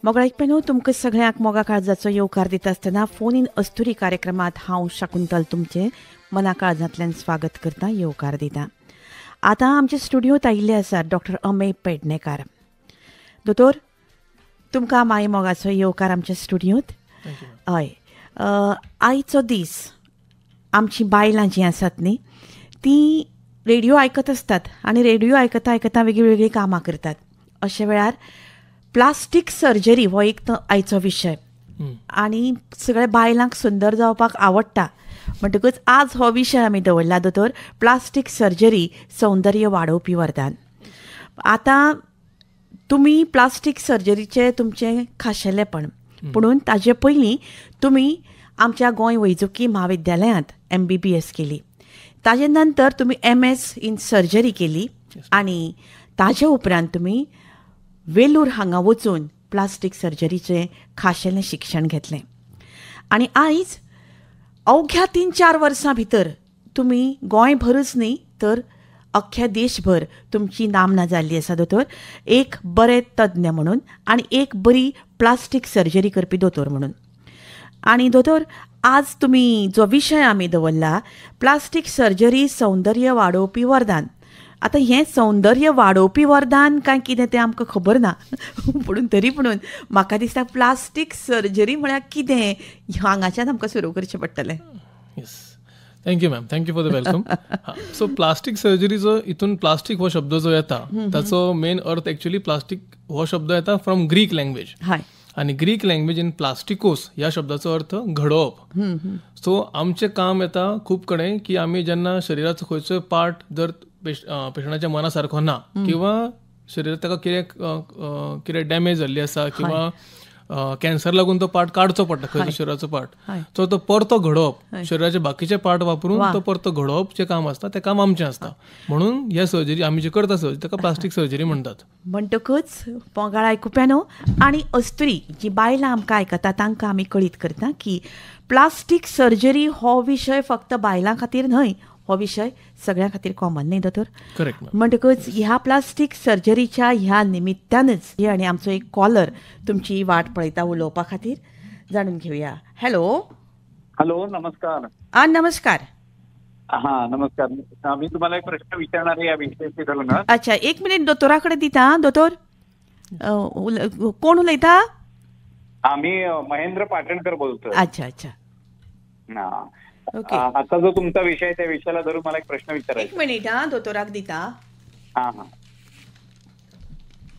मोगळा ऐकपेनो तुमकां सगळ्यांक मोगा काळजाचो येवकार दिता आसतना फोन इन अस्तुरी कार्यक्रमात हांव शाकुंतल तुमचे मना काळजांतल्यान स्वागत करता, येवकार दिता. आतां आमचे स्टुडियोंत आयिल्ले आसात डॉक्टर अमेय पेडणेकार. दोतोर, तुमकां माय मोगाचो येवकार आमच्या स्टुडियोंत. हय, आयचो दीस आमची बायलां जीं आसात न्ही तीं रेडिओ आयकत आसतात आनी रेडिओ आयकता आयकता वेगळी वेगळी कामां करतात. अशे वेळार प्लास्टीक सर्जरी हो एक आयचो विशय आनी सगळ्या बायलांक सुंदर जावपाक आवडटा म्हणटकूच आज हो विशय आमी दवरला दोतोर, प्लास्टीक सर्जरी सौंदर्य वाडोवपी वरदान. आतां तुमी प्लास्टीक सर्जरीचे तुमचें खाशेलेपण, पुणून ताजे पयलीं तुमी आमच्या गोंय वैजकी म्हाविद्यालयांत MBBS केली. ताजे नंतर तुमी MS इन सर्जरी केली आनी ताजे उपरांत तुमी वेलूर हांगा वचून प्लास्टीक सर्जरीचें खाशेलें शिक्षण घेतलें. आनी आयज अवघ्या 3-4 वर्सां भितर तुमी गोंयभरूच न्ही तर अख्ख्या देशभर तुमची नामना जाल्ली आसा दोतोर, एक बरे तज्ञ म्हणून आनी एक बरी प्लास्टीक सर्जरी करपी दोतोर म्हणून. आनी दोतोर, आज तुमी जो विशय आमी दवरला, प्लास्टीक सर्जरी सौंदर्य वाडोवपी वरदान. आतां हें सौंदर्य वाडोवपी वरदान काय कितें तें आमकां खबर ना, पूण तरी पूण म्हाका दिसता प्लास्टीक सर्जरी म्हळ्यार कितें हांगाच्यान आमकां सुरू करचें पडटलें. Thank you ma'am, thank you for the welcome. So plastic सर्जरीचो हितून प्लास्टीक हो शब्द जो येता ताचो मेन अर्थ एक्चुअली प्लास्टीक हो शब्द येता फ्रॉम ग्रीक लँग्वेज. आनी ग्रीक लँग्वेजीन प्लास्टिकोस ह्या शब्दाचो अर्थ घडोवप. सो आमचें काम येता खूब कडेन की आमी जेन्ना शरिराचो खंयचोय पार्ट जर पेशंटाच्या मना सारको ना किंवा शरिरात ताका कितें डॅमेज जाल्ली आसा किंवा कॅन्सर लागून तो पार्ट काडचो पडटा खंयचो शरिराचो पार्ट, सो तो परतो घडोवप, शरिराचे बाकीचे पार्ट वापरून तो परतो घडोवप जें काम आसता तें काम आमचें आसता. म्हणून ह्या सर्जरी आमी जी करता सर्जरी ताका प्लास्टीक सर्जरी म्हणटात. म्हणटकूच मोगाळ आयकुप्यानो आनी अस्तुरी जी बायलां आमकां आयकता तांकां आमी कळीत करता की प्लास्टीक सर्जरी हो विशय फक्त बायलां खातीर न्हय, हो विशय सगळ्यां खातीर कॉमन न्ही दोतोर. करेक्ट. म्हणटकूच ह्या प्लास्टीक सर्जरीच्या ह्या निमित्तानच आनी आमचो एक कॉलर तुमची वाट पळयता उलोवपा खातीर, जाणून घेवया. हॅलो. हॅलो, नमस्कार. नमस्कार. हा, नमस्कार. मी तुम्हाला एक प्रश्न विचारणार आहे या विषयाशी धरून. अच्छा, 1 मिनिट दोतोरा कडेन दिता. दोतोर, कोण उलयता? मी महेंद्र पाटणकर बोलतोय. अच्छा अच्छा. आता जो तुमचा विषय त्या विषयाला धरून मला एक प्रश्न विचारायचा. 1 मिनिट दोतोराक दिता. हा.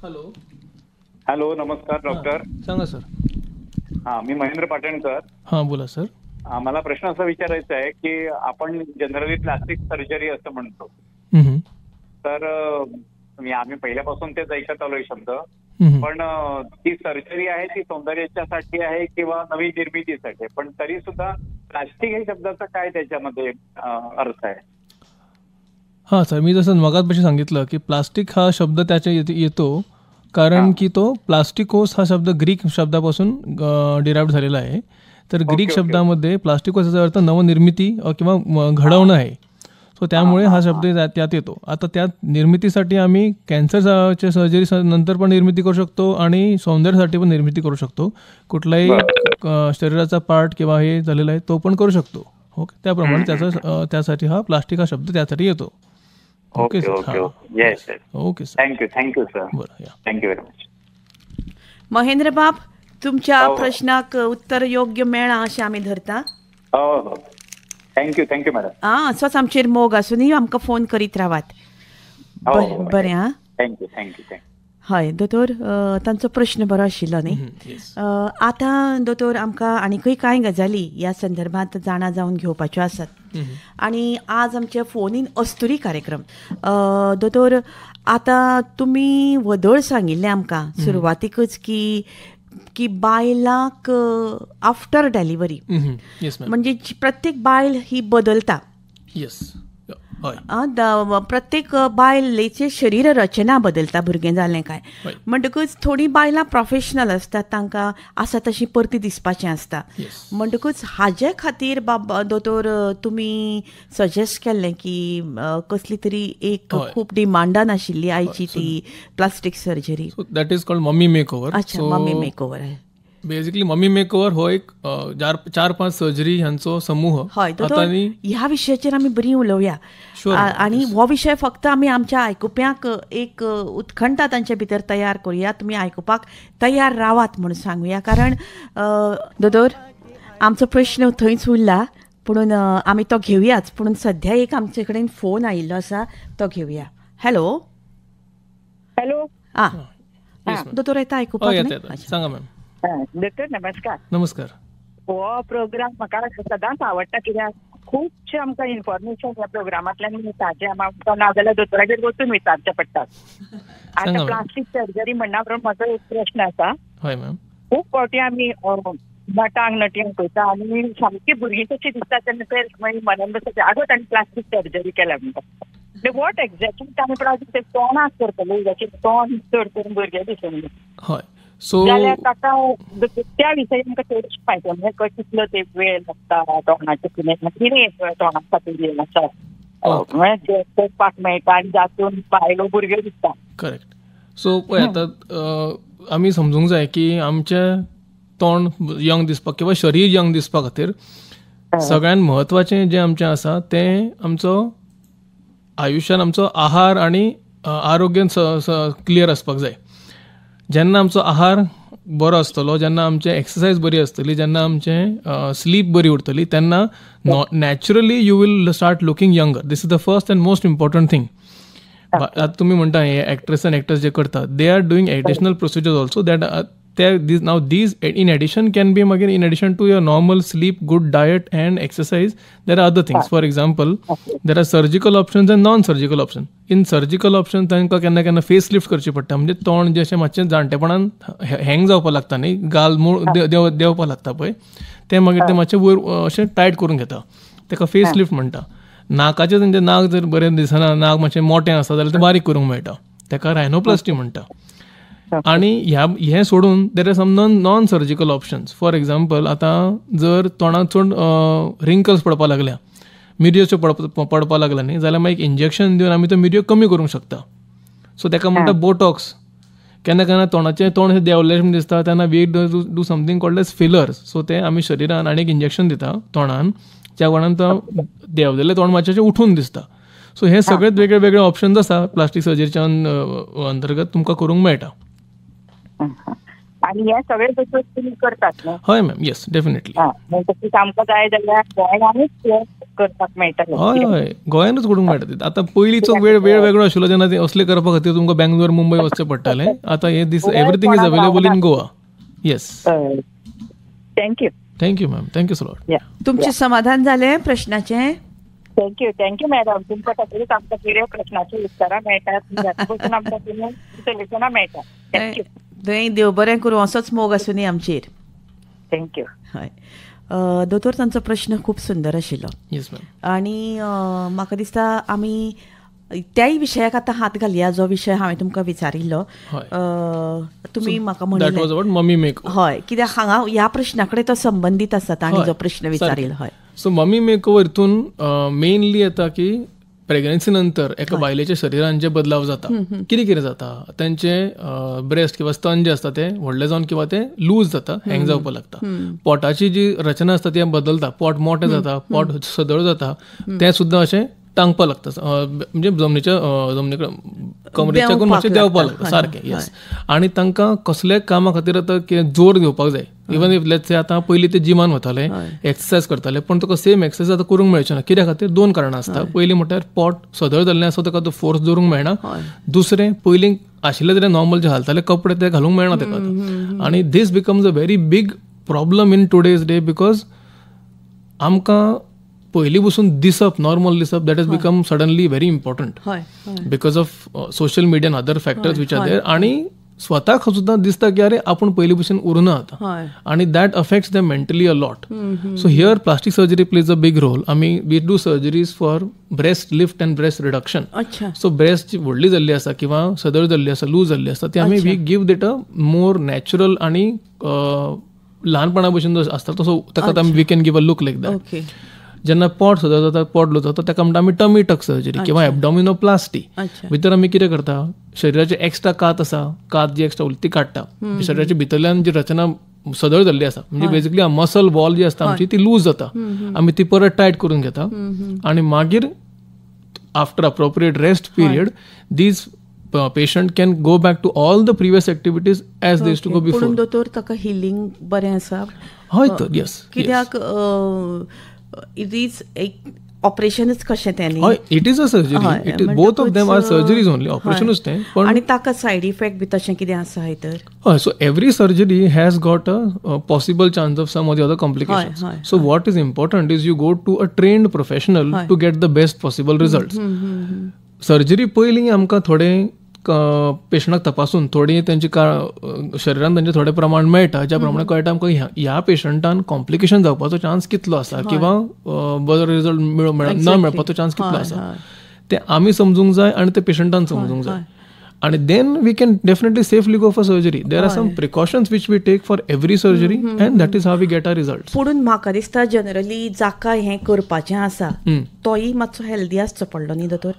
हॅलो. हॅलो, नमस्कार डॉक्टर. सांगा सर. मी महेंद्र पाटणकर. हा, बोला सर. मला प्रश्न असा विचारायचा आहे की आपण जनरली प्लास्टिक सर्जरी असं म्हणतो, तर आम्ही पहिल्यापासून तेच ऐकत आलोय शब्द, पण ती सर्जरी आहे ती सौंदर्याच्यासाठी आहे किंवा नवीन निर्मितीसाठी, पण तरी सुद्धा प्लास्टिक या शब्दाचा काय त्याच्यामध्ये अर्थ आहे? हा सर, मी जसं मगाचपाशी सांगितलं की प्लास्टिक हा शब्द त्याच्या येतो कारण की तो प्लास्टिकोस हा शब्द ग्रीक शब्दापासून डिराइव्ह झालेला आहे. तर ग्रीक शब्दामध्ये प्लास्टिकोस याचा अर्थ नवनिर्मिती किंवा घडवणं आहे. सो त्यामुळे हा शब्द त्यात येतो. आता त्यात निर्मितीसाठी आम्ही कॅन्सरच्या सर्जरी नंतर पण निर्मिती करू शकतो आणि सौंदर्यासाठी पण निर्मिती करू शकतो. कुठलाही शरीराचा पार्ट किंवा हे झालेला आहे तो पण करू शकतो. ओके, त्याप्रमाणे त्यासाठी हा प्लास्टिक हा शब्द त्यासाठी येतो. Okay sir. Okay sir, thank you sir. बरं, थँक्यू व्हेरी मच. महेंद्र बाब, तुमच्या प्रश्नाक उत्तर योग्य मेळ्ळां अशें आमी धरता. हो, थँक्यू मॅडम. असोच आमचेर मोग आसूनी आमकां फोन करीत रावात. बरें. थँक्यू. हय दोतोर, तांचो प्रश्न बरो आशिल्लो न्ही. आतां दोतोर आमकां आनीकय कांय गजाली ह्या संदर्भांत जाणा जावन घेवपाच्यो आसात आनी आज आमचे फोन इन अस्तुरी कार्यक्रम. दोतोर, आतां तुमी वदळ सांगिल्लें आमकां सुरवातीकच की बायलांक आफ्टर डिलिव्हरी म्हणजे प्रत्येक बायल ही बदलता. प्रत्येक बायलेचे शरीर रचना बदलता भुरगें जालें काय म्हणटकूच थोडी बायलां प्रोफेशनल आसतात, तांकां आसा तशी परती दिसपाचें आसता. म्हणटकूच हाजे खातीर दोतोर तुमी सजेस्ट केल्लें की कसली तरी एक खूब डिमांडान आशिल्ली आयची ती plastic surgery. That is called mummy makeover. अच्छा, mummy makeover. Basically mummy makeover हो एक 4-5 सर्जरी ह्यांचो समूह. हय, ह्या विशयाचेर आमी बरी उलोवया. आनी हो विशय फक्त आमी आमच्या आयकुप्यांक एक उत्खंठा तांचे भितर तयार करुया. तुमी आयकुपाक तयार रावात म्हणून सांगुया. कारण दोतोर, आमचो प्रश्न थंयच उरला, पुणून आमी तो घेवयाच. पुणून सध्या एक आमचे कडेन फोन आयिल्लो आसा, तो घेवया. हॅलो. हॅलो. दोतोर येता आयकुपाक? सांगा मॅम. दोतोर नमस्कार. नमस्कार. हो प्रोग्राम म्हाका सदांच आवडटा, कित्याक खुबशे आमकां इन्फॉर्मेशन ह्या प्रोग्रामांतल्यान मेळटा जे आमकां नाजाल्यार दोतोरागेर वचून विचारचें पडटा. आतां प्लास्टीक सर्जरी म्हणना बरोबर म्हाजो एक प्रश्न आसा. हय मॅम. खूब फावटी आमी नटांक नटयांक पळयता आनी सामकी भुरगीं कशी दिसता तेन्ना ते मागीर मनान बसता आगो ताणें प्लास्टीक सर्जरी केल्या म्हणटा. वॉट एक्झॅक्टली ताणें प्लास्टीक ते तोंडाक करतले जाचे तोंड चड करून भुरगे दिसून. हय. सो जाल्यार ताका त्या विशयी आमकां चडशी म्हायती म्हणजे कितलो ते वेळ लागता तोंडाचे कितें तोंडा खातीर येवन आसा म्हणजे करपाक मेळटा आनी जातून बायलो भुरग्यो दिसता. करेक्ट. सो पळय आतां आमी समजूंक जाय की आमचें तोंड यंग दिसपाक किंवा शरीर यंग दिसपा खातीर सगळ्यात म्हत्वाचें जें आमचें आसा तें आमचो आयुश्यान आमचो आहार आनी आरोग्य क्लियर आसपाक जाय. जेन्ना आमचो आहार बरो आसतलो, जेन्ना आमचें एक्सरसायज बरी आसतली, जेन्ना आमचें स्लीप बरी उरतली, तेन्ना naturally you will start looking younger. This is the first and most important thing. आतां तुमी म्हणटा हे एक्ट्रेस अँड एक्टर्स जे करतात, they are doing additional procedures also that now these in addition can be again in addition to your normal sleep, good diet and exercise, there are other things. For example, there are surgical options and non-surgical options. In surgical options तांकां केन्ना केन्ना face lift करची पडटा, म्हणजे तोंड जे अशें मातशें जाणटेपणान हँग जावपाक लागता न्ही, गाल मूळ देंवपाक लागता पळय, ते मागीर ते मातशें वयर अशें टायट करून घेता, ताका फेस लिफ्ट म्हणटा. नाकाचें तेंचें नाक जर बरें दिसना, नाक मातशें मोटें आसा जाल्यार तें बारीक करूंक मेळटा, ताका रायनोप्लास्टी म्हणटा. आणि हे सोडून there are some non surgical options. For example आतां जर तोंडात चड रिंकल्स पडपाक लागल्या, मिरयो पडपाक लागल्या न्ही, जाल्यार मागीर इंजेक्शन दिवन आमी त्यो मिरयो कमी करूंक शकता. सो ताका म्हणटा बोटॉक्स. केन्ना केन्ना तोंडाचें तोंड देंवलेशें दिसता तेन्ना we do something called as fillers. So ते आमी शरिरान आनीक इंजेक्शन दिता तोंडान, ज्या कारणान तो देंवलेलें तोंड मातशें उठून दिसता. सो हे सगळेच वेगळे वेगळे ऑप्शन्स आसा प्लास्टीक सर्जरीच्या अंतर्गत तुमकां करूंक मेळटा. आणि हे सगळे दोतोर तुम्ही करतात न्हू? हय मॅम, येस, डेफिनेटली. तशेंच आमकां जाय जाल्यार गोंयांतूच करपाक मेळटलें. हय हय, गोंयांतूच करूंक मेळटा. आतां पयलींचो वेळ वेगळो आशिल्लो जेन्ना ते असले करपा खातीर तुमकां बेंगलोर मुंबय वचचें पडटालें. आतां हे दीस everything is available in Goa. Yes. Thank you. Thank you ma'am, thank you so lot. तुमचें समाधान जालें प्रश्नाचें? Thank you madam. तुमकां खातीरच आमकां कितें प्रश्नाची उत्तरां मेळटात, आमकां सोल्युशनां मेळटा. थँक्यू. थंय देव बरें करूं, असोच मोग आसूं न्ही आमचेर. थँक्यू. हय दोतोर, तांचो प्रश्न खूब सुंदर आशिल्लो. Yes ma'am. आनी म्हाका दिसता आमी त्याय विशयाक आतां हात घालया जो विशय हांवें तुमकां विचारिल्लो. तुमी म्हाका म्हणलें मम्मी मेक. हय, कित्याक हांगा ह्या प्रश्ना कडेन तो संबंदीत आसा तांणी जो प्रश्न विचारिल्लो. हय. सो मम्मी मेक ओव्हर हितून मेनली येता की प्रेग्नन्सी नंतर एका बायलेच्या शरिरान जे बदलाव जाता, कितें कितें जाता, तांचे ब्रेस्ट किंवा स्तन जे आसता ते व्हडले जावन किंवा ते लूज जाता, हँग जावपाक लागता. पोटाची जी रचना आसता ती बदलता, पोट मोटें जाता, पोट सदळ जाता, तें सुद्दां अशें टांगपाक लागता, म्हणजे जमनीकडे कमरेच्याकून मातशें देंवपाक लागता सारकें. येस. आनी तांकां कसलेय कामा खातीर आतां जोर घेवपाक जाय. इवन इफ लेट्स से आतां पयलीं ते जिमान वताले, एक्सरसायज करताले, पण तुका सेम एक्सरसायज आतां करूंक मेळचे ना. कित्या खातीर? 2 कारणां आसता. पयलीं म्हटल्यार पोट सदळ जाल्लें आसा, ताका तो फोर्स दवरूंक मेळना. दुसरें, पयलीं आशिल्ले तरी नॉर्मल जे घालताले कपडे ते घालूंक मेळना ताका. आनी this becomes a very big problem in today's day, because आमकां पयलीं बसून दिसप, नॉर्मल दिसप, that has become suddenly very important because of social media and other factors which are there. आनी स्वताक सुद्धा दिसता की अरे आपण पहिली भशेन उरना आता, आणि that affects them mentally a lot. So here plastic surgery plays a big role. आमी we do surgeries for breast lift and breast reduction. So breast जी व्हडली जाल्ली आसा किंवा सदळ जाल्ली आसा, लूज जाल्ली आसा, ती आमी we give that a more natural आणि ल्हानपणा भशेन जो आसता तसो ताका we can give a look like that. जेन्ना पोट सदळ जाता, पोट लूज जाता, ताका म्हणटा आमी टमी टक सर्जरी किंवा एबडॉमिनोप्लास्टी. भितर आमी कितें करता, शरिराचे एक्स्ट्रा कात आसा, कात जी एक्स्ट्रा उरली ती काडटा. शरिराच्या भितरल्यान जी रचना सदळ जाल्ली आसा, म्हणजे बेसिकली मसल वॉल जी आसता आमची ती लूज जाता, आमी ती परत टायट करून घेता. आणि मागीर after appropriate rest period these patient can go back to all the previous activities as they used to go before. पूण दोतोर ताका हिलिंग बरें आसा? हय तर, येस. कित्याक इट इज एक ऑपरेशनच कशें तें न्ही. It is a surgery. It is both of them are surgeries only. ऑपरेशनूच तें. पण आनी ताका सायड इफेक्ट बी तशें कितें आसा तर? हय. So every surgery has got a possible chance of some of the other complications. So what is important is you go to a trained professional to get the best possible results. Surgery पयलीं आमकां थोडे पेशंटाक तपासून थोडी त्यांची शरिरान तांचे थोडे प्रमाण मेळटा, ज्या प्रमाणे कळटा आमकां ह्या पेशंटान कॉम्प्लिकेशन जावपाचो चान्स कितलो आसा किंवा बरो रिजल्ट न मेळपाचो चान्स कितलो आसा ते आमी समजूंक जाय आणि ते पेशंटान समजूंक जाय. आणि then we can definitely safely go for surgery. There are some precautions which we take for every surgery and that is how we get our result. पुणून म्हाका दिसता जनरली जाका हें करपाचें आसा तोय मातसो हेल्दी आसचो पडलो न्ही दोतोर.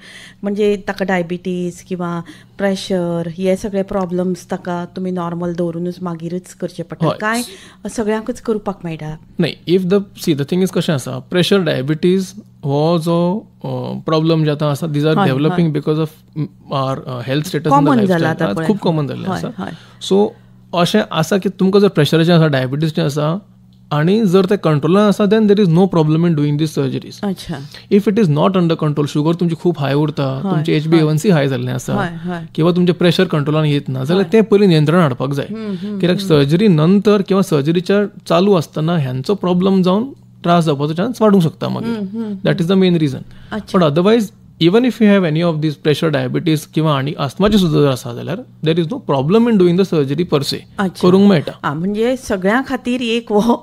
म्हणजे ताका डायबिटीज किंवा प्रेशर हे सगळे प्रॉब्लम्स ताका तुमी नॉर्मल दवरूनच मागीरच करचे पडटा काय सगळ्यांकच करपाक मेळटा? नाही. इफ द थिंग इज कशें आसा, प्रेशर डायबिटीज हो जो प्रॉब्लम जे आतां आसा these are developing because of our health status in the lifestyle. खूब कॉमन जाल्लें आसा. सो अशें आसा की तुमकां जर प्रेशराचें आसा, डायबिटीजचें आसा आणि जर ते कंट्रोलान आसा then there is no problem in doing these surgeries. If it is not under control, sugar तुमची खूप हाय उरता, तुमचे HbA1c हाय जाल्लें आसा किंवा तुमचे प्रेशर कंट्रोलान येत ना जाल्यार ते पयलीं नियंत्रण हाडपाक जाय. कित्याक सर्जरी नंतर किंवा सर्जरीच्या चालू आसतना ह्यांचो प्रॉब्लम जावन त्रास जावपाचो चान्स वाडूंक शकता मागीर. That is the main reason. But otherwise even if you have any of these pressure diabetes किंवा आणि आस्थमाचे सुद्धा जर आसा जाल्यार there is no problem in doing the surgery per se. करूंक मेळटा. म्हणजे सगळ्यां खातीर एक हो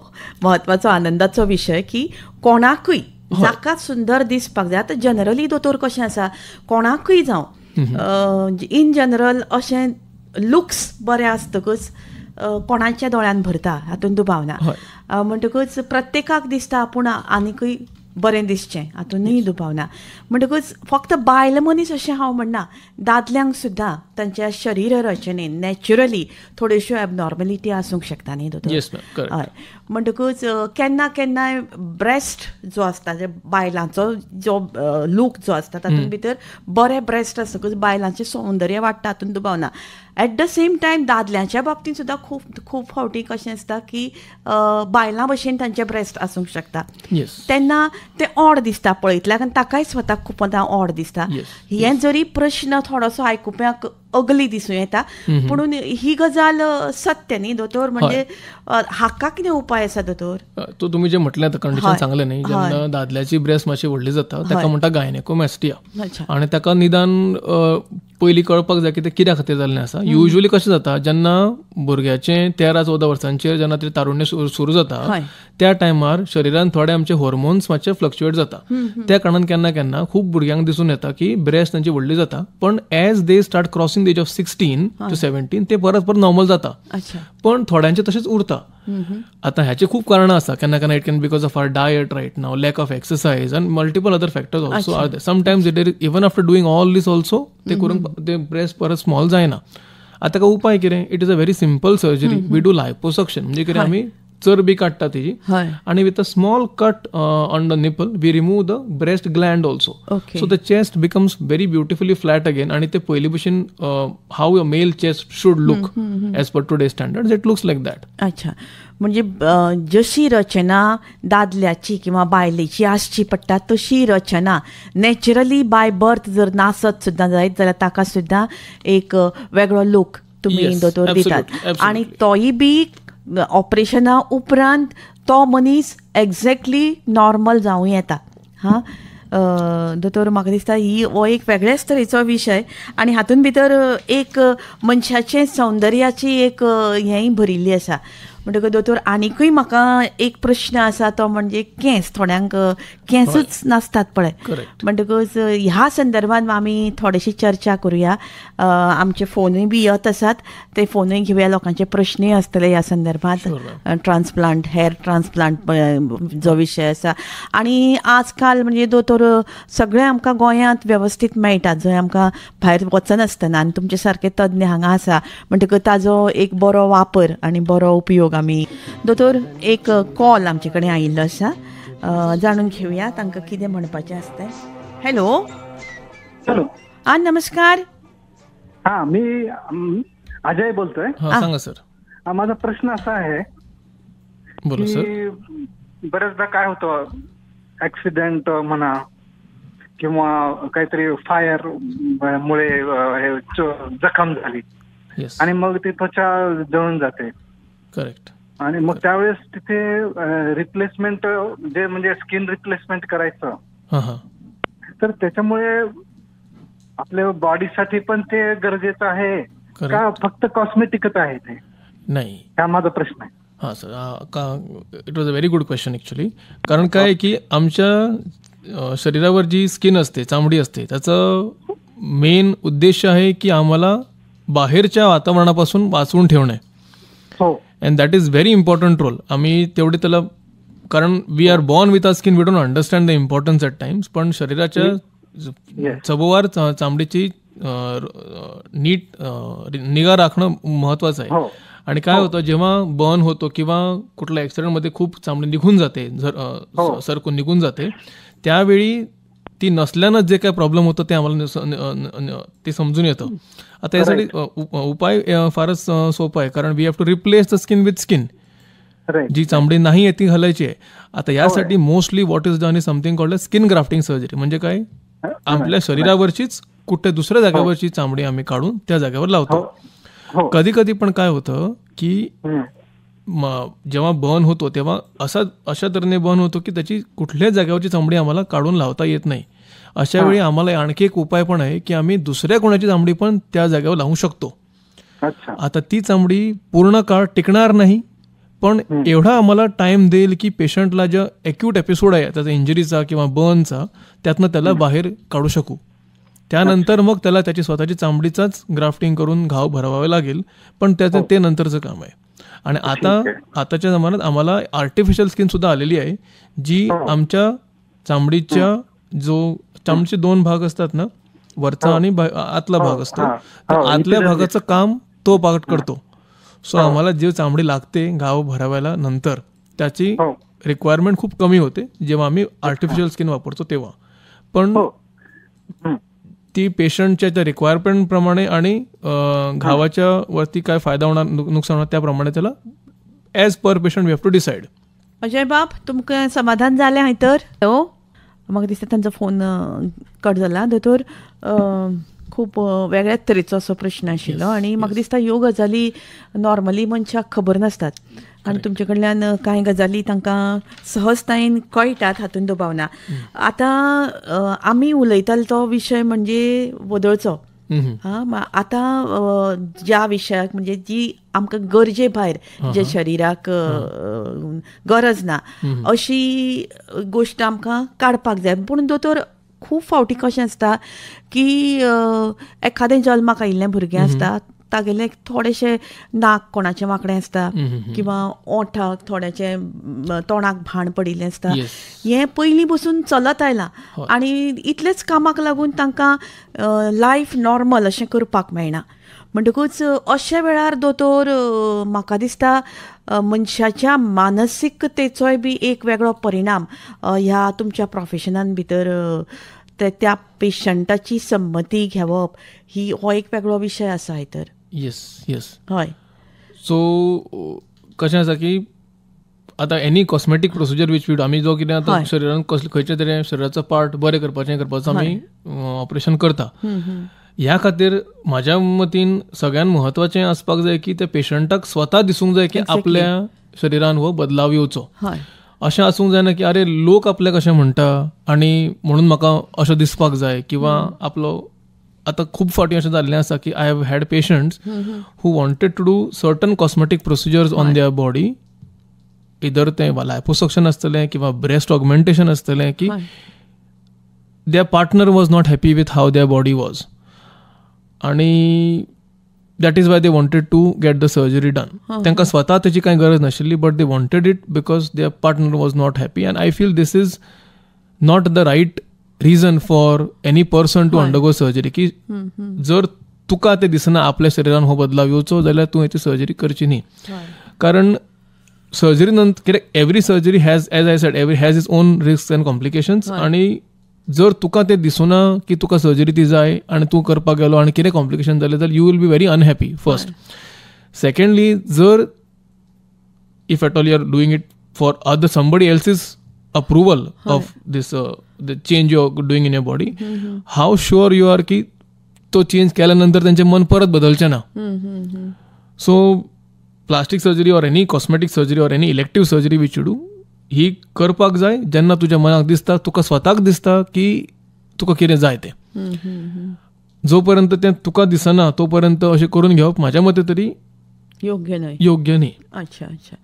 महत्वाचो आनंदाचो विशय की कोणाकूय जाका सुंदर दिसपाक जाय. आतां जनरली दोतोर कशें आसा, कोणाकूय जावं इन जनरल अशें लुक्स बरें आसतकच कोणाच्या दोळ्यान भरता, हातून दुबावना. म्हणटकूच प्रत्येकाक दिसता आपूण आनीकूय बरें दिसचें, हातूनय दुबावना. म्हणटकूच फक्त बायल मनीस अशें हांव म्हणना, दादल्यांक सुद्दां तांच्या शरीर रचनेन नॅचरली थोड्योश्यो एबनॉर्मलिटी आसूंक शकता न्ही दोतोर? हय. म्हणटकूच केन्ना केन्नाय ब्रेस्ट जो आसता, बायलांचो जो लूक जो आसता तातूंत भितर बरे ब्रेस्ट आसतकच बायलांचें सौंदर्य वाडटा, हातून दुबावना. एट द सेम टायम दादल्यांच्या बाबतींत सुद्दां खूब फावटी कशें आसता की बायलां भशेन तांचे ब्रेस्ट आसूंक शकता. तेन्ना ते ऑड दिसता पळयतल्याक आनी ताकाय स्वताक खूब ऑड दिसता. हें जरी प्रश्न थोडोसो आयकुप्याक अगली दिसूं येता, पूण ही गजाल सत्य न्ही दोतोर? म्हणजे हाका कितें उपाय आसा दोतोर? तो तुमी जे म्हटलें कंडिशन सांगलें न्ही, जेन्ना दादल्याची ब्रेस्ट मातशी व्हडली जाता ताका म्हणटा गायनेकोमॅस्टिया. आनी ताका निदान पयलीं कळपाक जाय की तें कित्या खातीर जाल्लें आसा. युजली कशें जाता, जेन्ना भुरग्याचें 13-14 वर्सांचेर जेन्ना तें तारुण्य सुरू जाता त्या टायमार शरिरान थोडे आमचे हॉर्मोन्स मातशे फ्लक्च्युएट जाता. त्या कारणान केन्ना केन्ना खूब भुरग्यांक दिसून येता की ब्रेस्ट तांची व्हडली जाता, पण as they start crossing the age of 16 to 17 ते परत नॉर्मल जाता. पण थोड्यांचे तशेंच उरता. आतां ह्याची खूब कारणां आसा. केन्ना केन्ना it can because of our diet right now, lack of exercise and multiple other factors also are there. Sometimes it is even after doing all this also ते करूंक ते ब्रेस्ट परत स्मॉल जायना. आतां ताका उपाय कितें? It is a very simple surgery. We do liposuction. म्हणजे कितें, आमी चरबी काडटा तेजी आणि with a small cut on the nipple we remove the breast gland also. So the chest becomes very beautifully flat again. आणि ते पयली भशेन how a male chest should look as per today standard, it looks like that. अच्छा. म्हणजे जशी रचना दादल्याची किंवा बायलेची आसची पडटा तशी रचना नॅचरली बाय बर्थ जर नासत सुद्दां जायत जाल्यार ताका सुद्दां एक वेगळो लूक तुमी दोतोर दितात. आणि तोय बी ऑपरेशना उपरांत तो मनीस एक्झॅक्टली नॉर्मल जावं येता. दोतोर म्हाका दिसता हो एक वेगळ्याच तरेचो विशय आनी हातूंत भितर एक मनशाचें सौंदर्याची एक हेंय भरिल्ली आसा. म्हणटकच दोतोर आनीकूय म्हाका एक प्रश्न आसा तो म्हणजे केंस. थोड्यांक केंसूच नासतात पळय. म्हणटकच ह्या संदर्भात आमी थोडीशी चर्चा करुया. आमचे फोनूय बी येत आसात, ते फोनूय घेवया. लोकांचे प्रश्नय आसतले ह्या संदर्भात. ट्रान्सप्लांट, हेअर ट्रान्सप्लांट जो विशय आसा. आनी आजकाल म्हणजे दोतोर सगळें आमकां गोंयांत वेवस्थीत मेळटा, जंय आमकां भायर वचनासतना. आनी तुमचे सारके तज्ञ हांगा आसा म्हणटकच ताजो एक बरो वापर आनी बरो उपयोग आमी. दोतोर एक कॉल आमचे कडेन आयिल्लो आसा, जाणून घेवया तांकां कितें म्हणपाचें आसता. हॅलो. हॅलो. नमस्कार. मी अजय बोलतोय. सांगा सर. माझा प्रश्न असा आहे की बरेचदा काय होतं, ऍक्सिडेंट म्हणा किंवा काहीतरी फायर मुळे जखम झाली आणि मग ती त्वचा जळून जाते. करेक्ट. आणि मग त्यावेळेस तिथे रिप्लेसमेंट जे म्हणजे स्किन रिप्लेसमेंट करायचं, तर त्याच्यामुळे आपल्या बॉडीसाठी पण ते गरजेचं आहे का फक्त कॉस्मेटिकच आहे ते? नाही, हा माझा प्रश्न आहे. हां sir, it was a very good question actually. कारण काय की आमच्या शरीरावर जी स्किन असते, चामडी असते, त्याचं मेन उद्देश आहे की आम्हाला बाहेरच्या वातावरणापासून वाचवून ठेवणे. हो. And that is very important role. आम्ही तेवढे त्याला, कारण we are born with our skin, we don't understand the importance at times. पण शरीराच्या चबोवार चामडीची नीट निगा राखणं महत्वाचं आहे. आणि काय होतं, जेव्हा बर्न होतो किंवा कुठल्या ॲक्सिडेंटमध्ये खूप चामडी निघून जाते, सरकून निघून जाते, त्यावेळी ती नसल्यानं जे काय प्रॉब्लेम होतं ते आम्हाला ते समजून येतं. आता यासाठी उपाय फारच सोपा आहे, कारण we have to replace the skin with skin. जी चामडी नाही आहे ती घालायची आहे. आता यासाठी mostly what is done is something called skin grafting surgery. म्हणजे काय, आपल्या शरीरावरचीच कुठे दुसऱ्या जागेवरची चामडी आम्ही काढून त्या जागेवर लावतो. कधी कधी पण काय होतं की जेव्हा बर्न होतो तेव्हा अशा तऱ्हेने बर्न होतो की त्याची कुठल्याच जागेवरची चामडी आम्हाला काढून लावता येत नाही. अशा वेळी आम्हाला आणखी एक उपाय पण आहे की आम्ही दुसऱ्या कोणाची चामडी पण त्या जागेवर लावू शकतो. आता ती चामडी पूर्ण काळ टिकणार नाही, पण एवढा आम्हाला टाइम देईल की पेशंटला जो ॲक्यूट एपिसोड आहे त्याचा इंजरीचा किंवा बर्नचा, त्यातनं त्याला बाहेर काढू शकू. त्यानंतर मग त्याला त्याची स्वतःची चामडीचाच ग्राफ्टिंग करून घाव भरवावे लागेल, पण त्याचं ते नंतरचं काम आहे. आणि आताच्या जमान्यात आम्हाला आर्टिफिशियल स्किन सुद्धा आलेली आहे, जी आमच्या चामडीच्या चामडीचे 2 भाग असतात ना, वरचा आणि आतला भाग असतो, तर आतल्या भागाचं काम तो पार्ट करतो. सो आम्हाला जे चामडी लागते घाव भरावायला नंतर, त्याची रिक्वायरमेंट खूप कमी होते जेव्हा आम्ही आर्टिफिशियल स्किन वापरतो तेव्हा. पण ती पेशंटच्या त्या रिक्वायरमेंट प्रमाणे आणि घावाच्या वरती काय फायदा होणार नुकसान होणार त्याप्रमाणे त्याला as per patient we have to decide. Ajay बाब, तुमकां समाधान जालें हांय तर? म्हाका दिसता तांचो फोन कट जाला. दोतोर, खूब वेगळ्याच तरेचो असो प्रश्न आशिल्लो आनी म्हाका दिसता ह्यो गजाली नॉर्मली मनशाक खबर नासतात आनी तुमचे कडल्यान कांय गजाली तांकां सहजतायेन कळटात, हातूंत दुबाव ना. आतां आमी उलयतालो तो विशय म्हणजे वदळचो. आतां ज्या विशयाक म्हणजे जी आमकां गरजे भायर, जे शरिराक गरज ना अशी गोश्ट आमकां काडपाक जाय. पूण दोतोर, खूब फावटी कशें आसता की एखादें जल्माक आयिल्लें भुरगें आसता, तागेलें थोडेशें नाक कोणाचें वांकडें आसता किंवा ओंठाक थोड्याचें तोंडाक भाण पडिल्लें आसता. हें पयलीं बसून चलत आयलां आनी इतलेच कामाक लागून तांकां लायफ नॉर्मल अशें करपाक मेळना. म्हणटकूच अशा वेळार दोतोर, म्हाका दिसता मनशाच्या मानसिकतेचोय बी एक वेगळो परिणाम ह्या तुमच्या प्रोफेशनान भितर त्या पेशंटाची संमती घेवप हो एक वेगळो विशय आसा हाय तर. येस. हय. सो कशें आसा की आतां any cosmetic procedure which we आमी जो कितें आतां शरिरान खंयच्या तरी शरिराचो पार्ट बरें करपाचो आमी ऑपरेशन करता, ह्या खातीर म्हाज्या मतीन सगळ्यान म्हत्वाचें आसपाक जाय की त्या पेशंटाक स्वता दिसूंक जाय की आपल्या शरिरान हो बदलाव येवचो. अशें आसूंक जायना की अरे लोक आपल्याक अशें म्हणटा आनी म्हणून म्हाका अशें दिसपाक जाय, किंवा आपलो आतां खूब फावटी अशें जाल्लें आसा की I have had patients who wanted to do certain cosmetic procedures on their body, इधर तें लायपोसक्शन आसतलें किंवा ब्रेस्ट ऑगमेंटेशन आसतलें, की their partner was not happy with how their body was, आनी that is why they wanted to get the surgery done. तांकां स्वता तेची कांय गरज नाशिल्ली, but they wanted it because their partner was not happy. And I feel this is not the right reason for any person to undergo surgery, की जर तुका तें दिसना आपल्या शरिरान हो बदलाव येवचो जाल्यार तूं हेची सर्जरी करची न्ही. कारण सर्जरी नंतर कित्याक every surgery has, as I said, every has its own risk and complications. आनी जर तुका तें दिसूना की तुका सर्जरी ती जाय आनी तूं करपाक गेलो आनी कितें कॉम्प्लिकेशन जालें जाल्यार you will be very unhappy first. Secondly, जर if at all you are doing it for other somebody else's approval of this the change you are doing in your body, how sure you are की तो change केल्यानंतर त्यांचें मन परत बदलचें ना. So plastic surgery or any cosmetic surgery or any elective surgery which you do, ही करपाक जाय जेन्ना तुज्या मनाक दिसता, तुका स्वताक दिसता की तुका कितें जाय तें. जो पर्यंत तें तुका दिसना तो पर्यंत अशें करून घेवप म्हाज्या मते तरी योग्य न्हय. योग्य न्ही. अच्छा अच्छा.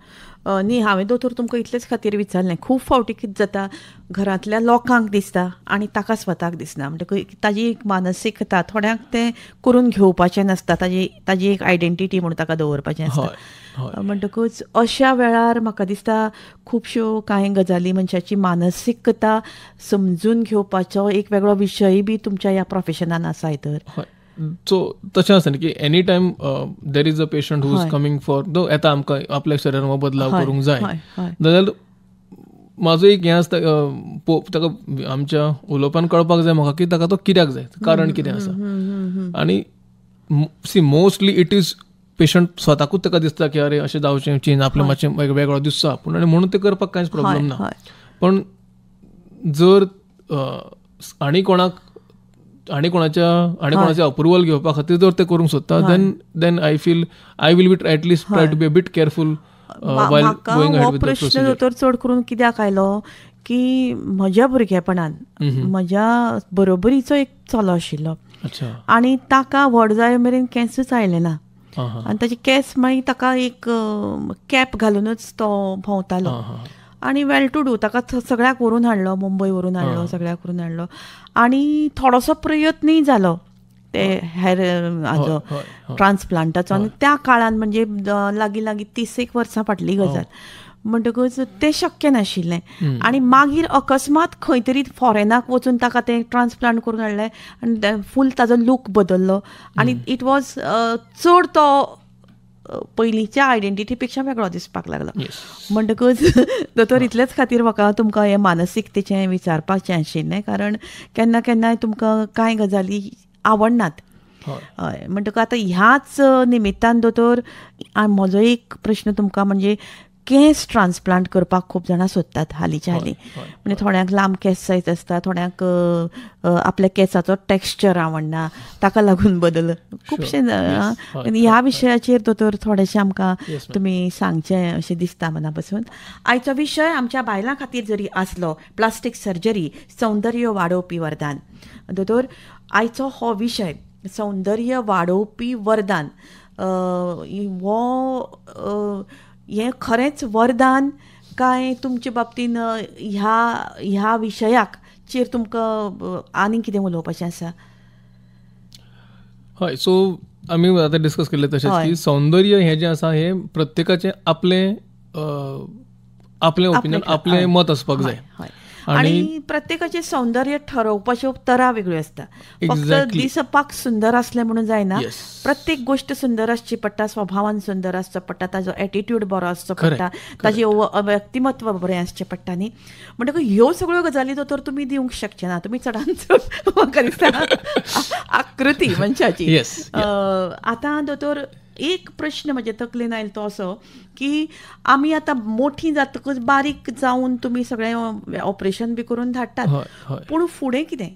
न्ही, हांवें दोतोर तुमकां इतलेच खातीर विचारलें. खूब फावटी कितें जाता, घरांतल्या लोकांक दिसता आनी ताका स्वताक दिसना, म्हणटकच ताजी एक मानसिकता, थोड्यांक तें करून घेवपाचें नासता, ताजी एक आयडेंटिटी म्हणून ताका दवरपाचें आसता. म्हणटकूच अशा वेळार म्हाका दिसता खुबश्यो कांय गजाली मनशाची मानसिकता समजून घेवपाचो एक वेगळो विशय बी तुमच्या ह्या प्रोफेशनान आसा तर. सो तशें आसा न्ही की any time there is a patient who is coming for दो येता आमकां आपल्या शरिरान हो बदलाव करूंक जाय जाल्यार म्हाजो एक हें आसता, ताका आमच्या उलोवपान कळपाक जाय म्हाका की ताका तो कित्याक जाय, कारण कितें आसा. आनी see mostly it is patient स्वताकूच ताका दिसता की अरे अशें जावचें, चेंज आपलें मातशें वेगळो दिसता पूण, आनी म्हणून तें करपाक कांयच प्रॉब्लेम ना. पण जर आनी कोणाच्या अप्रुवल घेवपा खातीर जर ते करूंक सोदता, then I feel I will be at least try to be a bit careful while going ahead with the procedure. प्रश्न तर चड करून कित्याक आयलो की म्हज्या भुरगेपणान म्हज्या बरोबरीचो एक चलो आशिल्लो आनी ताका व्हड जाय मेरेन केंसूच आयलें ना, आनी ताचे केंस मागीर ताका एक कॅप घालूनच तो भोंवतालो. आनी वेल टू डू ताका सगळ्याक व्हरून हाडलो, मुंबय व्हरून हाडलो, सगळ्याक व्हरून हाडलो. आनी थोडोसो प्रयत्नय जालो ते हेर हाजो ट्रान्सप्लांटाचो, आनी त्या काळान म्हणजे लागीं 30 वर्सां फाटली गजाल. म्हणटकूच तें शक्य नाशिल्लें. आनी मागीर अकस्मात खंय तरी फॉरेनाक वचून ताका तें ट्रान्सप्लांट करून हाडलें आनी फूल ताजो लूक बदल्लो. आनी इट वॉज चड तो पयलींच्या आयडेंटिटी पेक्षा वेगळो दिसपाक लागलो. म्हणटकूच दोतोर इतलेच खातीर म्हाका तुमकां हें मानसिकतेचें विचारपाचें आशिल्लें, कारण केन्ना केन्नाय तुमकां कांय गजाली आवडनात. हय, म्हणटकच आतां ह्याच निमित्तान दोतोर म्हजो एक प्रश्न तुमकां म्हणजे केंस ट्रान्सप्लांट करपाक खूब जाणां सोदतात हालींच्या हालीं. म्हणजे थोड्यांक लांब केंस जायत आसता, थोड्यांक आपल्या केंसाचो टेक्स्चर आवडना, ताका लागून बदल खुबशे. ह्या विशयाचेर दोतोर थोडेशें आमकां तुमी सांगचें अशें दिसता मना पासून. आयचो विशय आमच्या बायलां खातीर जरी आसलो प्लास्टीक सर्जरी, सौंदर्य वाडोवपी वरदान. दोतोर, आयचो हो विशय सौंदर्य वाडोवपी वरदान हो हें खरेंच वरदान काय तुमचे बाबतीन ह्या विशयाक चेर तुमकां आनी कितें उलोवपाचें आसा? हय, सो आमी आतां डिस्कस केलें तशेंच की सौंदर्य हें जें आसा हें प्रत्येकाचें आपलें ओपिनियन, आपलें मत आसपाक जाय. आणि प्रत्येकाचे सौंदर्य ठरवपाच्यो तरा वेगळ्यो आसता. फक्त दिसपाक सुंदर असलें म्हणून जायना, प्रत्येक गोष्ट सुंदर आसची पडटा, स्वभावान सुंदर आसचो पडटा, ताजो एटिट्यूड बरो आसचो पडटा, ताजें व्यक्तिमत्व बरें आसचें पडटा न्ही. म्हणटकच ह्यो सगळ्यो गजाली तर तुमी दिवंक शकचे ना. तुमी चडान चड म्हाका दिसता आकृती मनशाची. आतां दोतोर एक प्रश्न म्हजे तकलेन आयलो तो असो की आमी आतां मोठी जातकच बारीक जावन तुमी सगळें ऑपरेशन बी करून धाडटात, पूण फुडें कितें?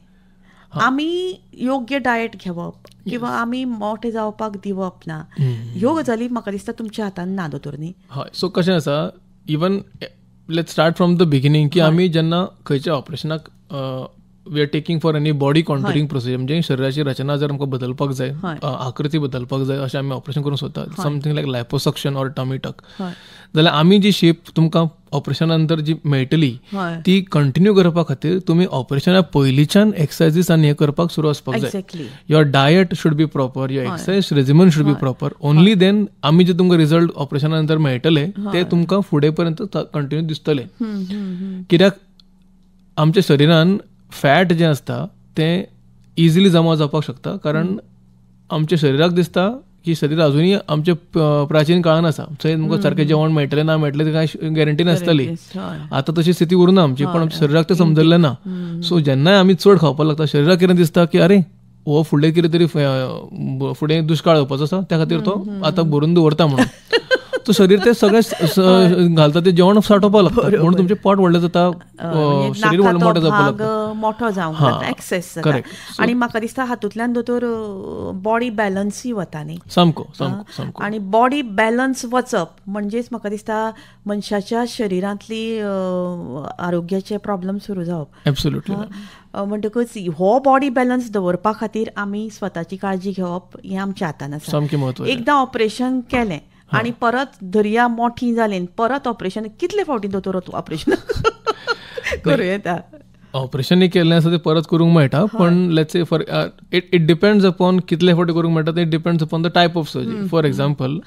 आमी योग्य डायट घेवप किंवा आमी मोठे जावपाक दिवप ना, ह्यो गजाली म्हाका दिसता तुमच्या हातान ना दोतोर न्ही. हय, सो कशें आसा, even let's start from the beginning की आमी जेन्ना खंयच्या ऑपरेशनाक we are taking for any body contouring procedure, म्हणजे शरीराची रचना जर आमकां बदलपाक जाय, आकृती बदलपाक जाय अशें आमी ऑपरेशन करूंक सोदता, something like liposuction or tummy tuck, जाल्यार आमी जी शेप तुमकां ऑपरेशना नंतर जी मेळटली ती कंटिन्यू करपा खातीर तुमी ऑपरेशना पयलींच्यान एक्सरसायजीस आनी हें करपाक सुरू आसपाक जाय. Your diet should be proper, your exercise regimen should be proper. Only then आमी जे तुमकां रिजल्ट ऑपरेशना नंतर मेळटले ते तुमकां फुडें पर्यंत कंटिन्यू दिसतले. कित्याक आमच्या शरिरान फॅट जें आसता तें इजिली जमा जावपाक शकता, कारण आमच्या शरिराक दिसता की शरीर अजुनूय आमचे प्राचीन काळान आसा, थंय तुमकां सारकें जेवण मेळटलें ना मेळटलें ते कांय गॅरंटी नासतली. आतां तशी स्थिती उरूना आमची, पण आमच्या शरिराक तें समजल्लें ना. सो जेन्नाय आमी चड खावपाक लागता शरिराक कितें दिसता की अरे हो फुडें कितें तरी फुडें दुश्काळ येवपाचो आसा, त्या खातीर तो आतां भरून दवरता म्हणून तो शरीर ते सगळें घालता ते जेवण साठोवपाक लागता, म्हणून तुमचें पोट व्हडलें जाता, शरीर मोठो जावपाक लागता, मोठो जावंक एक्सेस जाता. आनी म्हाका दिसता हातूंतल्यान दोतोर बॉडी बॅलन्सूय वता न्ही. सामको. आनी बॉडी बॅलन्स वचप म्हणजेच म्हाका दिसता मनशाच्या शरिरांतली आरोग्याचे प्रॉब्लेम सुरू जावप. एब्सोल्युटली. म्हणटकच हो बॉडी बॅलन्स दवरपा खातीर आमी स्वताची काळजी घेवप हें आमच्या हातान आसा. सामकें म्हत्वाचें. एकदां ऑपरेशन केलें आनी परत धरया मोठी जाली परत ऑपरेशन कितले फावटी दोतोर ऑपरेशन करूं येता? ऑपरेशन केल्लें आसा तें परत करूंक मेळटा, पण let's say for it depends upon कितले फावटी करूंक मेळटा ते depends upon the type of surgery. For example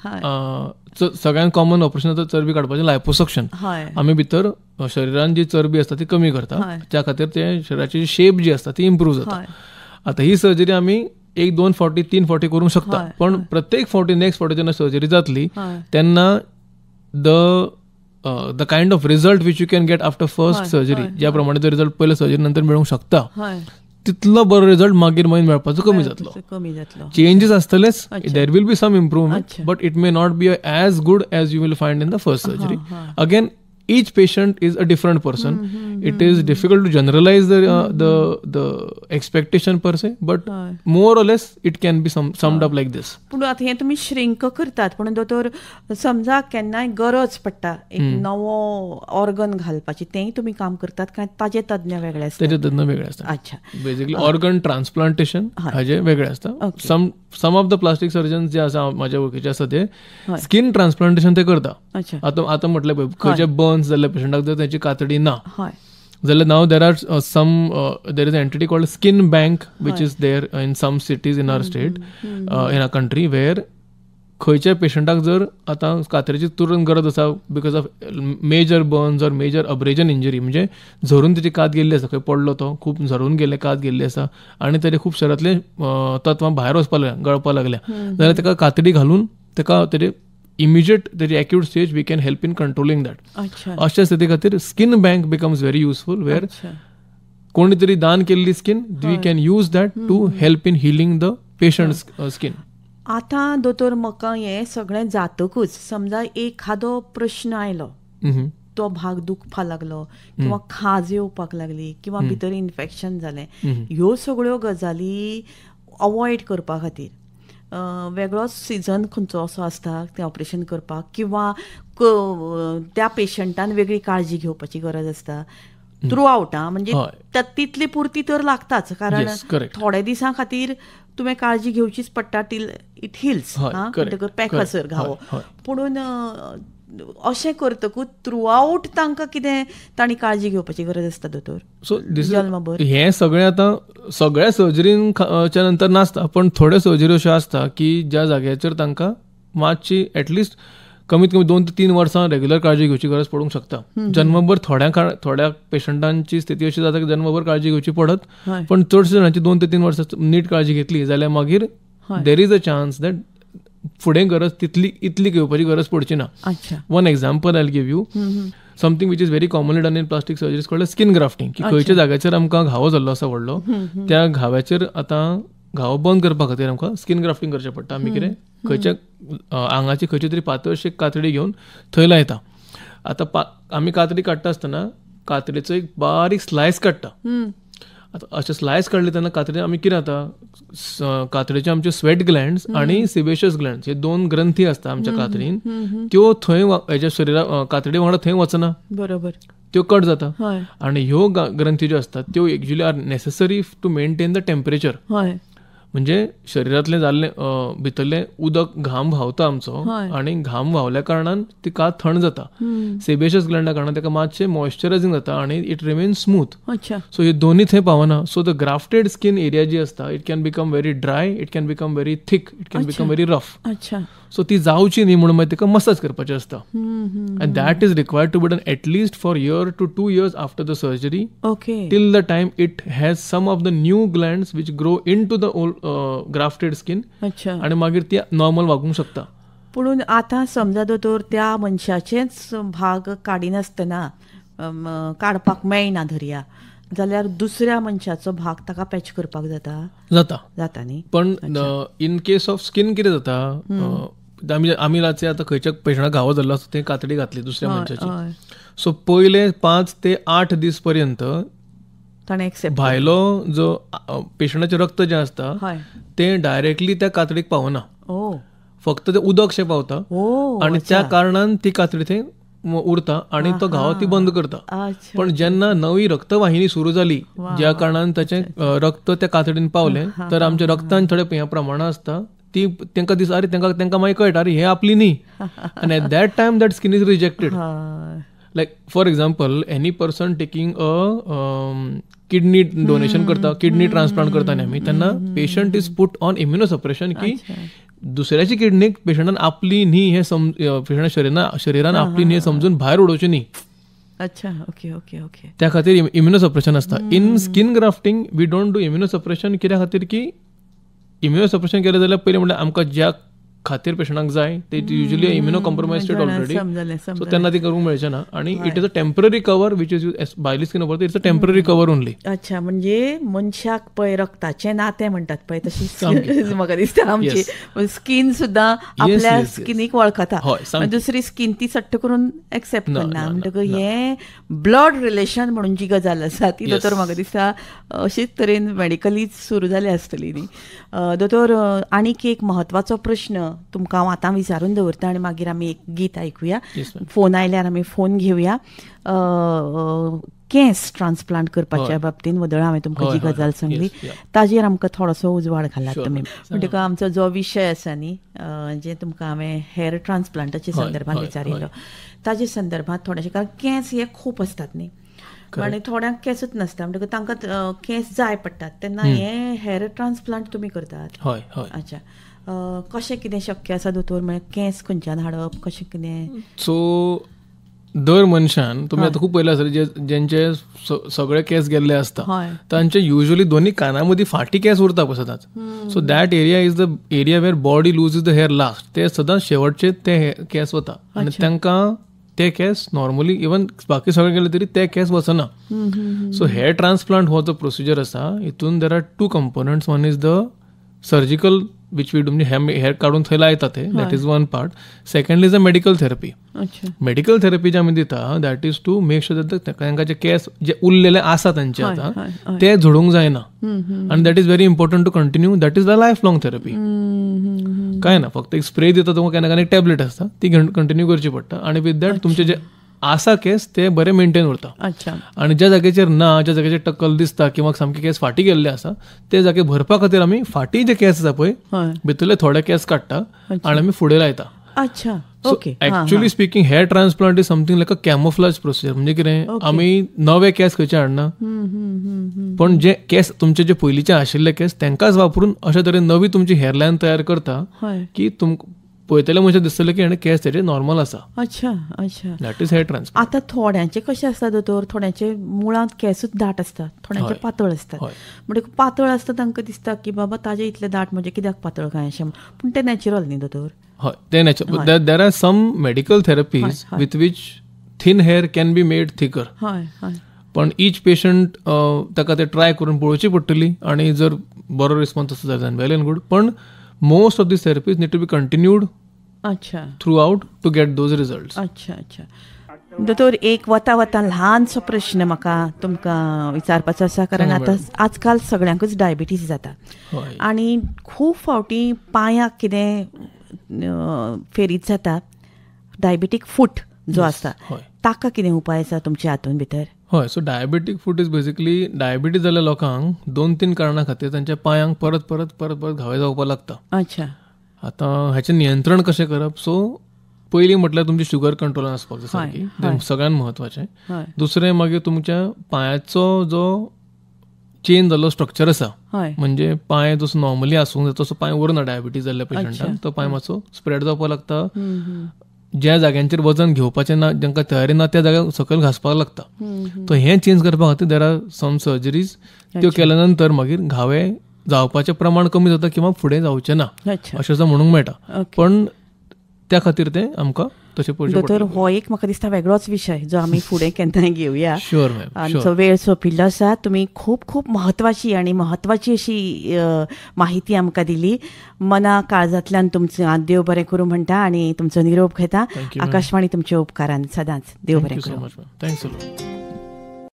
सगळ्यात कॉमन ऑपरेशन आतां चरबी काडपाचें लायपोसक्शन. आमी भितर शरिरान जी चरबी आसता ती कमी करता, त्या खातीर ते शरिराची शेप जी आसता ती इम्प्रूव जाता. आतां ही सर्जरी आमी 1-2 फावटी 3 फावटी करूंक शकता, पण प्रत्येक फावटी नेक्स्ट फावटी जेन्ना सर्जरी जातली तेन्ना the kind of result which you can get after first surgery, ज्या प्रमाणे तो रिजल्ट पयल्या सर्जरी नंतर मेळूंक शकता तितलो बरो रिजल्ट मागीर मेळपाचो कमी जातलो. चेंजीस आसतलेच, there will be some improvement, but it may not be as good as you will find in the first surgery. Again each patient is a different person. It is difficult to generalize the expectation per se, but more or less it can be summed up like this. पण आता हे तुम्ही shrink करतात, पण दोतोर समजा केन्नाय गरज पडटा एक नवो ऑर्गन घालपाची, तेंय तुम्ही काम करतात काय ताजे तज्ञ वेगळे असतात? ताजे तज्ञ वेगळे असतात. अच्छा. बेसिकली ऑर्गन ट्रान्सप्लांटेशन हाजे वेगळे असता. सम ऑफ द प्लास्टिक सर्जन्स जे आसा माझ्या वळखीचे आसा ते स्किन ट्रान्सप्लांटेशन ते करता. आता म्हटलें पळय खंयचे बर्न्स जाल्ल्या पेशंटाक जर त्याची कातडी ना जाल्यार नाव there is a entity called skin bank which is there in some cities in our state in our country, where खंयच्या पेशंटाक जर आतां कातरेची तुरंत गरज आसा because of major burns or major abrasion injury, म्हणजे झरून तेची कात गेल्ली आसा, खंय पडलो तो खूब झरून गेले कात गेल्ली आसा आनी तेजे खूब शरीरांतले तत्वां भायर वचपाक लागल्या गळपाक लागल्या, जाल्यार ताका कातडी घालून ताका तेजे इमिजिएट तेजी acute stage we can help in controlling that. अशा स्थिती खातीर skin bank becomes very useful, where कोणी तरी दान केल्ली skin we can use that to help in healing the patient's skin. आतां दोतोर म्हाका हें सगळें जातकूच समजा एखादो प्रश्न आयलो, तो भाग दुखपा लागलो किंवा खाज येवपाक लागली किंवा भितर इन्फेक्शन जालें, ह्यो सगळ्यो गजाली अवॉयड करपा खातीर वेगळोच सिजन खंयचो असो आसता तें ऑपरेशन करपाक, किंवा त्या पेशंटान वेगळी काळजी घेवपाची गरज आसता थ्रू आवट, म्हणजे तितली पुरती तर लागताच, कारण थोड्या दिसां खातीर तुवें काळजी घेवचीच पडटा टील इट हिल्स, म्हणटकच पॅकसर घावो. पुणून अशें करतकूच थ्रू आवट तांकां कितें तांणी काळजी घेवपाची गरज आसता दोतोर? सो हें सगळें आतां सगळ्या सर्जरीच्या नंतर नासता, पण थोड्यो सर्जरी अश्यो आसता की ज्या जाग्याचेर तांकां मातशी एटलिस्ट कमीत कमी 2 ते 3 वर्सां रेग्युलर काळजी घेवची गरज पडूंक शकता. जन्मभर थोड्या पेशंटांची स्थिती अशी जाता की जन्मभर काळजी घेवची पडत, पण चडशे जाणांची 2 ते 3 वर्सां नीट काळजी घेतली जाल्यार मागीर देर इज अ चान्स दॅट फुडें गरज इतली घेवपाची गरज पडची ना. One example I will give you something which is very commonly done in plastic surgeries called skin grafting, की खंयच्या जाग्याचेर आमकां घावो जाल्लो आसा व्हडलो, त्या घाव्याचेर आतां घावो बंद करपा खातीर आमकां स्किन ग्राफ्टिंग करचें पडटा. आमी कितें खंयच्या आंगाची खंयची तरी पातळशी कातडी घेवन थंय लायता. आतां आमी कातडी काडटा आसतना कातडीचो एक बारीक स्लायस काडटा आता अशें स्लायस काडले तेन्ना कातडी आमी कितें जाता, कातडीचे आमचे स्वेट ग्लँड्स आनी सिबेशियस ग्लँड्स हे 2 ग्रंथी आसता आमच्या कातडीन, त्यो थंय हेच्या शरिरा कातडी वांगडा थंय वचना, बरोबर, त्यो कट जाता. आनी ह्यो ग्रंथी ज्यो आसतात त्यो actually are necessary to maintain the temperature. म्हणजे शरिरांतले जाल्ले भितरले उदक घाम व्हांवता आमचो, आनी घाम व्हांवल्या कारणान ती कात थंड जाता. सेबेशियस ग्लँडा कारणान ताका मातशें मॉइश्चरायझींग जाता आनी इट रिमेन्स स्मूथ. सो हे दोन्ही थंय पावना. So the grafted skin area जी आसता it can become very dry, it can become very thick, it can become very rough. So ती जावची न्ही म्हणून मागीर तिका मसाज करपाचें आसता. And that is required to be done at least for year to 2 years after the surgery, till the time it has some of the new glands which grow into the old grafted skin, आणि मागीर ती normal वागूंक शकता. पूण आतां समजा दोतोर त्या मनशाचेच भाग काडिनासतना काडपाक मेळना धरया, जाल्यार दुसऱ्या मनशाचो भाग ताका पॅच करपाक जाता न्ही. पण इन केस ऑफ स्किन कितें जाता, आमी आतां खंयच्या पेशंटाक घावो जाल्लो आसता ते कातडी घातली दुसऱ्या मनशाची, सो पयले 5 ते 8 दीस पर्यंत भायलो जो पेशंटाचें रक्त जें आसता ते डायरेक्टली त्या कातडीक पावना, फक्त ते उदकशें पावता, आनी त्या कारणान ती कातडी थंय उरता आनी तो घाव ती बंद करता. पण जेन्ना नवी रक्तवाहिनी सुरू जाली, ज्या कारणान ताचें रक्त त्या कातडीन पावलें, तर आमच्या रक्तान थोडे हे प्रमाणां आसता ती तांकां दिसता, अरे तांकां मागीर कळटा अरे हे आपली न्ही, आनी at that time that skin is rejected. Like for example any person taking a kidney donation करता, किडनी ट्रान्सप्लांट करता न्ही आमी, तेन्ना patient is put on immunosuppression की दुसऱ्याची किडनीक पेशंटान आपली न्ही हे पेशंटा शरिरान आपली न्ही समजून भायर उडोवची न्ही. त्या खातीर इम्युनोसप्रेशन आसता. In skin grafting we don't do immunosuppression. कित्या खातीर की इम्युनोसप्रेशन केलें जाल्यार पयलीं म्हणल्यार आमकां ज्या खातीर पेशंटाक जाय ते usually immuno compromise state already, so तेन्ना ती करूंक मेळचें ना. आनी it is a temporary cover which is भायली स्किन वापरता, it's a temporary cover only. अच्छा, म्हणजे मनशाक पळय रक्ताचें नातें म्हणटात पळय तशी म्हाका दिसता आमची स्किन सुद्दां आपल्या स्किनीक वळखता, दुसरी स्किन ती सट्ट करून एक्सेप्ट करना. म्हणटकच हे ब्लड रिलेशन म्हणून जी गजाल आसा ती दोतोर म्हाका दिसता अशेच तरेन मेडिकलीच सुरू जाली आसतली न्ही. दोतोर, आनीक एक म्हत्वाचो प्रश्न तुमकां हांव आतां विचारून दवरता आनी मागीर आमी एक गीत आयकुया. फोन आयल्यार आमी फोन घेवया. केंस ट्रान्सप्लांट करपाच्या बाबतींत वदळ हांवें तुमकां जी गजाल सांगली ताजेर आमकां थोडोसो उजवाड घालात तुमी. म्हणटकच आमचो जो विशय आसा न्ही, जे तुमकां हांवें हेअर ट्रान्सप्लांटाच्या संदर्भांत विचारिल्लो, ताजे संदर्भांत थोडेशें, कारण केंस हे खूब आसतात न्ही, आनी थोड्यांक केंसूच नासता, म्हणटकच तांकां केंस जाय पडटात, तेन्ना हे हेअर ट्रान्सप्लांट तुमी करतात. अच्छा, कशें कितें शक्य आसा दोतोर, म्हळ्यार केंस खंयच्यान हाडप, कशें कितें? सो दर मनशान तुमी आतां खूब पयलें आसतलें जेंचे सगळे केंस गेल्ले आसता तांचे युजली दोन्ही काना मदीं फाटी केंस उरता पळय सदांच. So that area is the area where body loses the hair last. ते सदांच शेवटचे ते केंस वता आनी तांकां ते केंस नॉर्मली इवन बाकी सगळे गेले तरी ते केंस वचना. सो हेअर ट्रान्सप्लांट हो जो प्रोसिजर आसा हितून there are 2 components. One is the surgical which we do hair काढून थंय लायता ते, that is one part. Secondly is a medical therapy. Medical therapy जे आमी दिता that is to make sure that तांकां जे केंस जे उरलेले आसा तांचे आतां ते झडूंक जायना, आनी that is very important to continue. That is the lifelong therapy. काय ना, फक्त एक स्प्रे दिता तुमकां, केन्ना केन्ना एक टॅबलेट आसता ती कंटिन्यू करची पडटा, आनी विथ दॅट तुमचे जे आसा केस ते बरे मेंटेन उरता. आनी ज्या जाग्याचेर ना, ज्या जाग्याचेर टक्कल दिसता किंवा सामके केस फाटी गेल्ले आसा ते जागे भरपा खातीर आमी फाटी जे केस आसा पळय भितरले थोडे केस काडटा आनी आमी फुडें लायता. अच्छा, okay. Actually speaking hair transplant is something like a camouflage procedure. म्हणजे कितें, आमी नवे केस खंयचे हाडना, पण जे केस तुमचे जे पयलींचे आशिल्ले केस तांकांच वापरून अशे तरेन नवी तुमची हेअरलायन तयार करता की तुमकां पळयतले म्हणजे दिसतले की केस तेजे नॉर्मल आसा. अच्छा अच्छा, दॅट इज हेअर ट्रान्सप्लांट. आतां थोड्यांचे कशें आसता दोतोर, थोड्यांचे मुळांत केसूच दाट आसतात, थोड्यांचे पातळ आसतात. म्हणजे पातळ आसता तांकां दिसता की बाबा ताजे इतले दाट म्हणजे कित्याक पातळ काय अशें, पूण ते नॅचरल न्ही दोतोर. हय, ते natural. There are some medical therapies with which thin hair can be made thicker. पण ईच पेशंट ताका ते ट्राय करून पळोवची पडटली, आनी जर बरो रिस्पॉन्स आसा जाल्यार वेल एंड गूड. पण most of these therapies need to be continued throughout to get those results. अच्छा अच्छा. दोतोर, एक वता ल्हानसो प्रश्न म्हाका तुमकां विचारपाचो आसा, कारण आतां आजकाल सगळ्यांकूच डायबिटीज जाता आनी खूब फावटी पांयाक कितें फेरीत जाता, डायबिटीक फूट जो आसता ताका कितें उपाय आसा तुमच्या हातून भितर? हय, so diabetic foot is basically diabetes जाल्ल्या लोकांक 2-3 कारणां खातीर तांच्या पांयांक परत परत परत परत घावे जावपाक लागता. अच्छा. आतां हेचें नियंत्रण कशें करप? सो पयलीं म्हटल्यार तुमची शुगर कंट्रोलान आसपाक जाय सारकी, तें सगळ्यान म्हत्वाचें. दुसरें मागीर तुमच्या पांयाचो जो चेंज जाल्लो स्ट्रक्चर आसा, म्हणजे पांय जसो नॉर्मली आसूंक जाय तसो पांय उरना डायबिटीज जाल्ल्या पेशंटाक, तो पांय मातसो स्प्रेड जावपाक लागता. ज्या जाग्यांचेर वजन घेवपाचें ना, जांकां तयारी ना, त्या जाग्यार सकयल घासपाक लागता. तो हें चेंज करपा खातीर देर आर सम सर्जरीज. त्यो केल्या नंतर मागीर घावे जावपाचें प्रमाण कमी जाता किंवा फुडें जावचें ना अशें म्हणूंक मेळटा. पण त्या खातीर तें आमकां तशें पळोवचें पडटा. दोतोर, हो एक म्हाका दिसता वेगळोच विशय जो आमी फुडें केन्नाय घेवया. Sure ma'am. आमचो वेळ सोंपिल्लो आसा. तुमी खूब खूब म्हत्वाची अशी माहिती आमकां दिली. मना काळजांतल्यान तुमचें देव बरें करूं म्हणटा आनी तुमचो निरोप घेता. आकाशवाणी तुमच्या उपकारान सदांच देव बरें करूं. Thanks a lot.